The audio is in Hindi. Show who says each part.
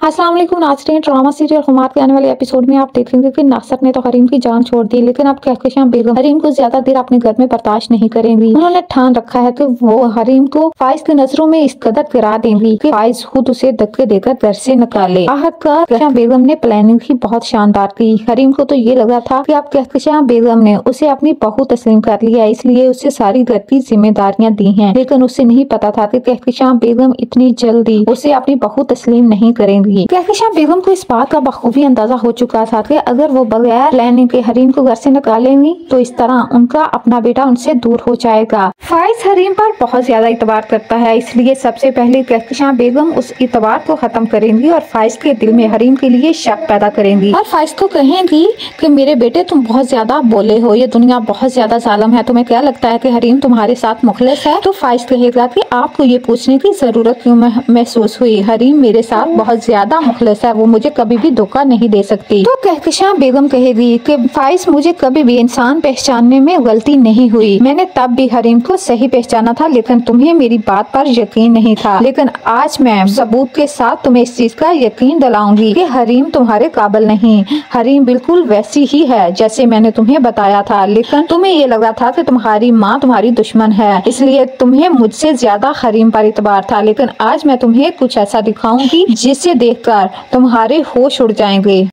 Speaker 1: अस्सलाम वालेकुम नाज़रीन, ड्रामा सीरियल हुमात के आने वाले एपिसोड में आप देखेंगे कि नासर ने तो हरीम की जान छोड़ दी, लेकिन अब कहकशां बेगम हरीम को ज्यादा देर अपने घर में बर्दाश्त नहीं करेंगी। उन्होंने ठान रखा है कि वो हरीम को फाइज की नजरों में इस कदर गिरा देंगी कि फाइज खुद उसे धक्के देकर घर से निकाले। आखिरकार कहकशां बेगम ने प्लानिंग ही बहुत शानदार की। हरीम को तो ये लगा था कि अब कहकशां बेगम ने उसे अपनी बहू तस्लीम कर लिया, इसलिए उसे सारी घर की जिम्मेदारियाँ दी है, लेकिन उसे नहीं पता था कि कहकशां बेगम इतनी जल्दी उसे अपनी बहू तस्लीम नहीं करेंगी। कहकशां बेगम को इस बात का बखूबी अंदाजा हो चुका था कि अगर वो बगैर प्लानिंग के हरीम को घर से निकालेंगी तो इस तरह उनका अपना बेटा उनसे दूर हो जाएगा। फाइज हरीम पर बहुत ज्यादा इतबार करता है, इसलिए सबसे पहले कहकशां बेगम उस इतबार को खत्म करेंगी और फाइज के दिल में हरीम के लिए शक पैदा करेंगी और फाइज को कहेंगी कि मेरे बेटे तुम बहुत ज्यादा बोले हो, ये दुनिया बहुत ज्यादा जालिम है, तुम्हें क्या लगता है कि हरीम तुम्हारे साथ मुखलिस है? तो फाइज कहेगा कि आपको ये पूछने की जरूरत क्यों महसूस हुई, हरीम मेरे साथ बहुत ज्यादा मुखलिस है, वो मुझे कभी भी धोखा नहीं दे सकती। तो कहकशां बेगम कहेगी कि फाइज मुझे कभी भी इंसान पहचानने में गलती नहीं हुई, मैंने तब भी हरीम को सही पहचाना था, लेकिन तुम्हें मेरी बात पर यकीन नहीं था, लेकिन आज मैं सबूत के साथ तुम्हें इस चीज का यकीन दिलाऊंगी कि हरीम तुम्हारे काबिल नहीं। हरीम बिल्कुल वैसी ही है जैसे मैंने तुम्हें बताया था, लेकिन तुम्हें ये लगा था कि तुम्हारी माँ तुम्हारी दुश्मन है, इसलिए तुम्हें मुझसे ज्यादा हरीम पर इतबार था, लेकिन आज मैं तुम्हें कुछ ऐसा दिखाऊंगी जिसे देखकर तुम्हारे होश उड़ जाएंगे।